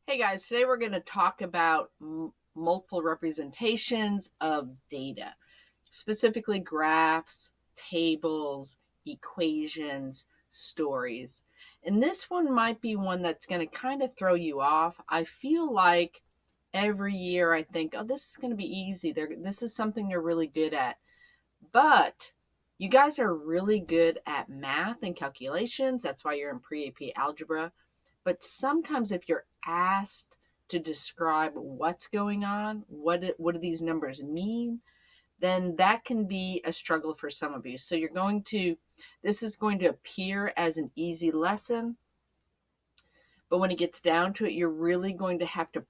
Hey guys, today we're going to talk about multiple representations of data, specifically graphs, tables, equations, stories. And this one might be one that's going to kind of throw you off. I feel like every year I think, oh, this is going to be easy. This is something they're really good at. But you guys are really good at math and calculations. That's why you're in pre-AP algebra. But sometimes if you're asked to describe what's going on, what do these numbers mean, then that can be a struggle for some of you. So this is going to appear as an easy lesson, but when it gets down to it, you're really going to have to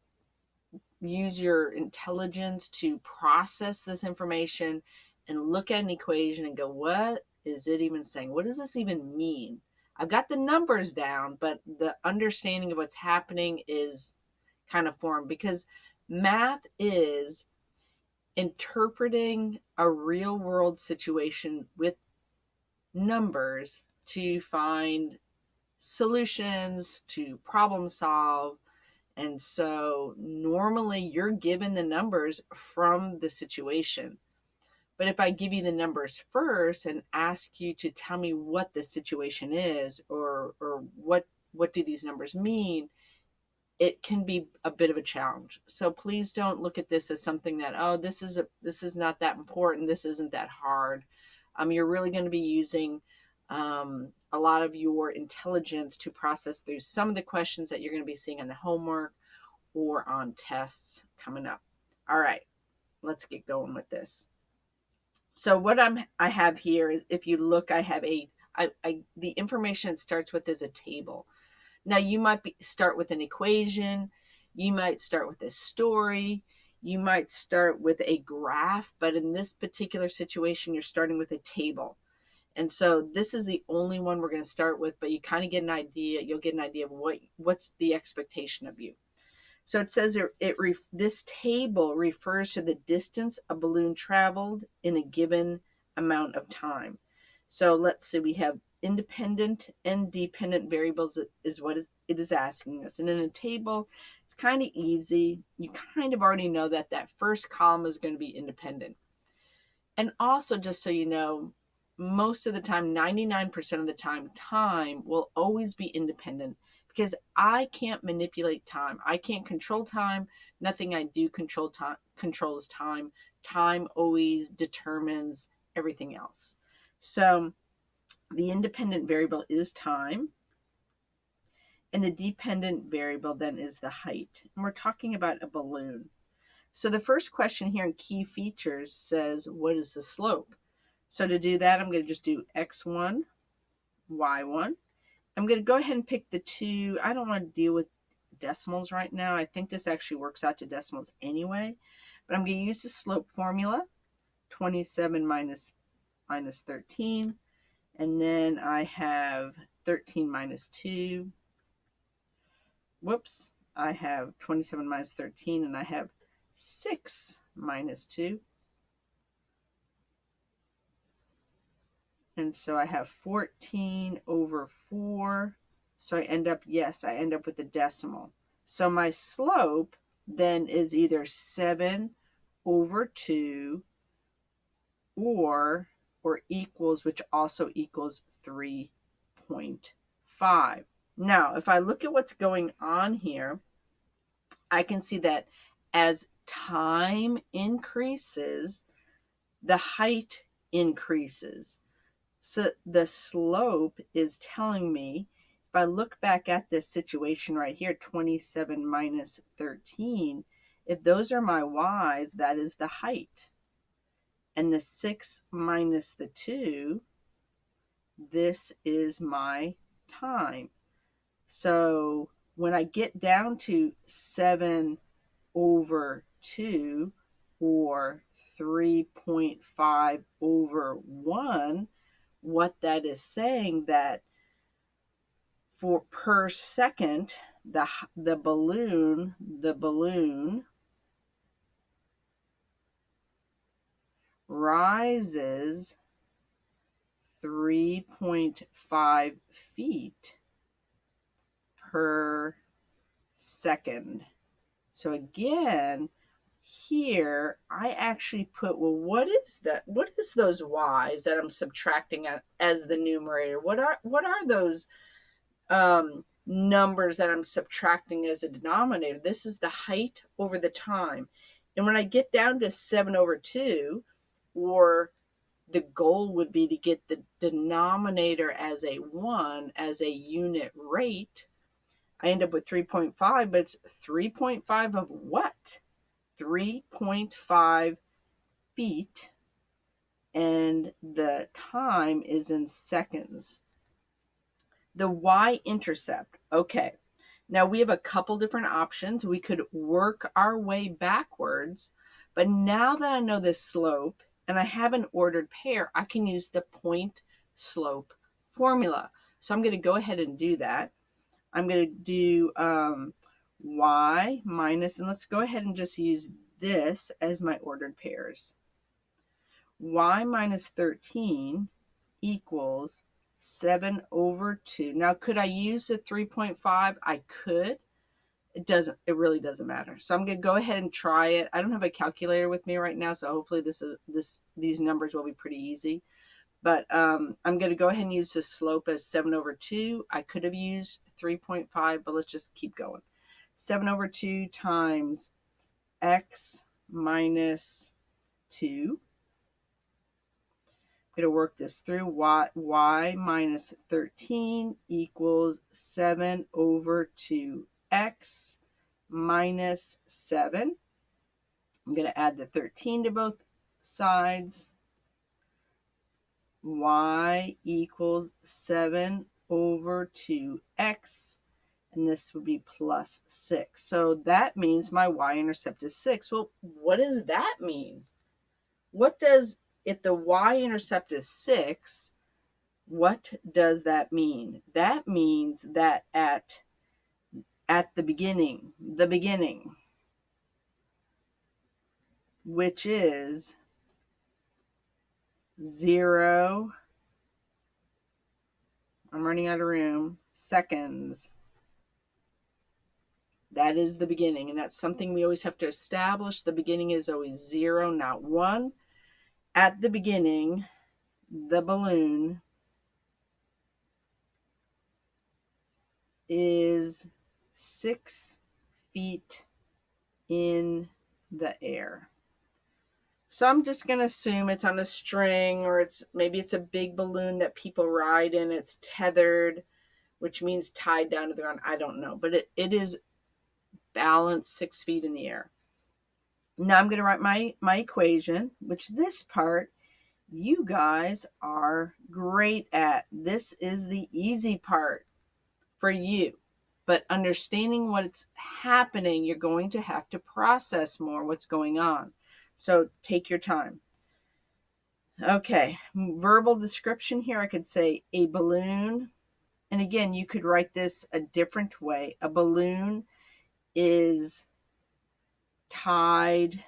use your intelligence to process this information and look at an equation and go, what is it even saying? What does this even mean? I've got the numbers down, but the understanding of what's happening is kind of foreign because math is interpreting a real world situation with numbers to find solutions, to problem solve. And so normally you're given the numbers from the situation. But if I give you the numbers first and ask you to tell me what the situation is or what do these numbers mean, it can be a bit of a challenge. So please don't look at this as something that, oh, this is not that important, this isn't that hard. You're really going to be using a lot of your intelligence to process through some of the questions that you're going to be seeing on the homework or on tests coming up. All right, let's get going with this. So what I have here is, if you look, I have the information it starts with is a table. Now you might start with an equation, you might start with a story, you might start with a graph, but in this particular situation, you're starting with a table. And so this is the only one we're going to start with, but you kind of get an idea, you'll get an idea of what's the expectation of you. So it says this table refers to the distance a balloon traveled in a given amount of time. So let's see, we have independent and dependent variables is what it is asking us. And in a table, it's kind of easy. You kind of already know that first column is going to be independent. And also, just so you know, most of the time, 99% of the time will always be independent because I can't manipulate time. I can't control time. Nothing I do controls time. Time always determines everything else. So the independent variable is time, and the dependent variable then is the height. And we're talking about a balloon. So the first question here in key features says, what is the slope? So to do that, I'm going to just do x1, y1. I'm going to go ahead and pick the two. I don't want to deal with decimals right now. I think this actually works out to decimals anyway. But I'm going to use the slope formula, 27 minus 13. And then I have 13 minus 2. Whoops. I have 27 minus 13, and I have 6 minus 2. And so I have 14 over 4. So I end up with the decimal. So my slope then is either 7 over 2 or equals, which also equals 3.5. Now, if I look at what's going on here, I can see that as time increases, the height increases. So the slope is telling me, if I look back at this situation right here, 27 minus 13, if those are my y's, that is the height. And the 6 minus the 2, this is my time. So when I get down to 7 over 2 or 3.5 over 1, what that is saying, that for per second, the balloon rises 3.5 feet per second. So again, here I actually put, well, what is that? What is those y's that I'm subtracting as the numerator? What are those numbers that I'm subtracting as a denominator? This is the height over the time. And when I get down to 7/2, or the goal would be to get the denominator as a 1 as a unit rate, I end up with 3.5, but it's 3.5 of what? 3.5 feet, and the time is in seconds. The y-intercept. Okay, now we have a couple different options. We could work our way backwards, but now that I know this slope and I have an ordered pair, I can use the point slope formula. So I'm going to go ahead and do that. I'm going to do y minus, and let's go ahead and just use this as my ordered pairs. Y minus 13 equals 7/2. Now, could I use the 3.5? I could. It really doesn't matter. So I'm going to go ahead and try it. I don't have a calculator with me right now, so hopefully these numbers will be pretty easy. But I'm going to go ahead and use the slope as 7/2. I could have used 3.5, but let's just keep going. 7/2 times x minus 2. I'm going to work this through. Y minus 13 equals 7/2 x minus 7. I'm going to add the 13 to both sides. Y equals 7/2 x, and this would be plus 6. So that means my y-intercept is 6. Well, what does that mean? If the y-intercept is 6, what does that mean? That means that at the beginning, which is 0, I'm running out of room, seconds. That is the beginning, and that's something we always have to establish. The beginning is always 0, not 1. At the beginning, the balloon is 6 feet in the air. So I'm just going to assume it's on a string, or maybe it's a big balloon that people ride in. It's tethered, which means tied down to the ground. I don't know, but it is balanced 6 feet in the air. Now I'm going to write my equation, which this part you guys are great at. This is the easy part for you. But understanding what's happening, you're going to have to process more what's going on. So take your time. Okay, verbal description here, I could say a balloon. And again, you could write this a different way. A balloon is tied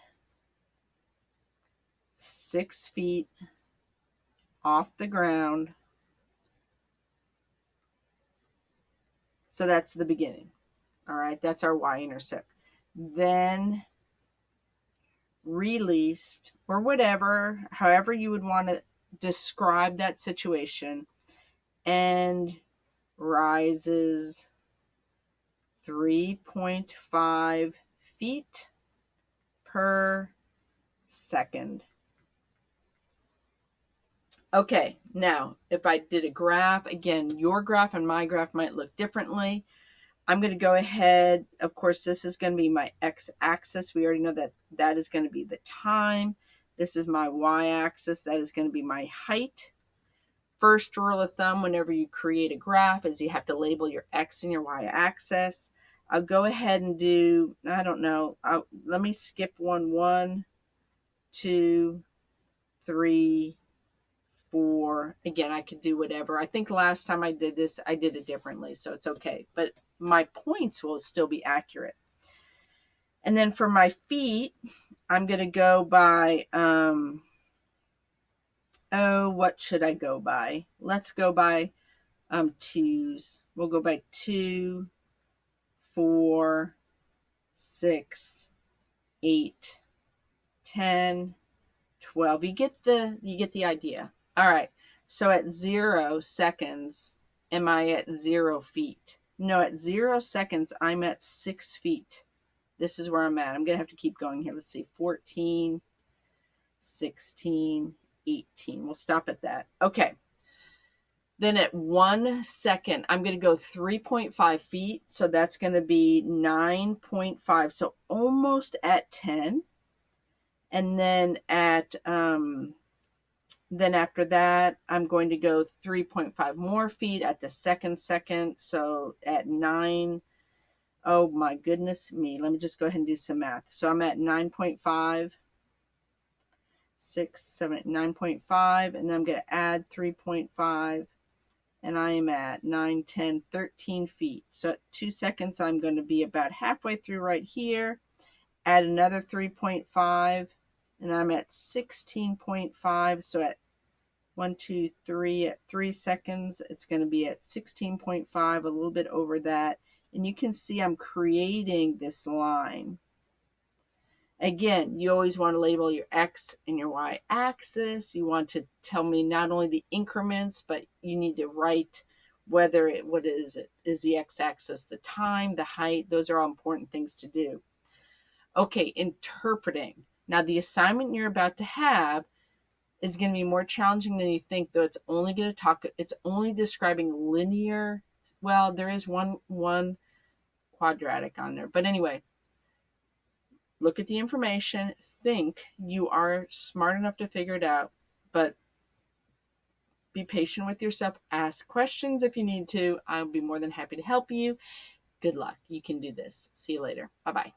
6 feet off the ground. So that's the beginning. All right, that's our y-intercept. Then released, or whatever, however you would want to describe that situation, and rises 3.5 feet per second. Okay, now if I did a graph, again, your graph and my graph might look differently. I'm going to go ahead. Of course, this is going to be my x-axis. We already know that that is going to be the time. This is my y-axis. That is going to be my height. First rule of thumb whenever you create a graph is you have to label your x and your y-axis. I'll go ahead and do, I don't know, let me skip 1, 2, 3, 4. Again, I could do whatever. I think last time I did this, I did it differently, so it's okay. But my points will still be accurate. And then for my feet, I'm going to go by, what should I go by? Let's go by 2s. We'll go by 2, 4, 6, 8, 10, 12. You get the idea. All right. So at 0 seconds, am I at 0 feet? No, at 0 seconds, I'm at 6 feet. This is where I'm at. I'm going to have to keep going here. Let's see. 14, 16, 18. We'll stop at that. Okay. Then at 1 second, I'm going to go 3.5 feet. So that's going to be 9.5. So almost at 10. And then then after that, I'm going to go 3.5 more feet at the second. So at 9, oh my goodness me. Let me just go ahead and do some math. So I'm at 9.5, 6, 7, 8, 9.5, and then I'm going to add 3.5, and I am at 9, 10, 13 feet. So at 2 seconds, I'm going to be about halfway through right here. Add another 3.5, and I'm at 16.5. So at 1, 2, 3, at 3 seconds, it's going to be at 16.5, a little bit over that. And you can see I'm creating this line. Again, you always want to label your X and your Y axis. You want to tell me not only the increments, but you need to write what is it? Is the X axis the time, the height? Those are all important things to do. Okay, interpreting. Now, the assignment you're about to have is going to be more challenging than you think, though it's only describing linear. Well, there is one quadratic on there. But anyway, look at the information, think you are smart enough to figure it out, but be patient with yourself. Ask questions if you need to. I'll be more than happy to help you. Good luck. You can do this. See you later. Bye-bye.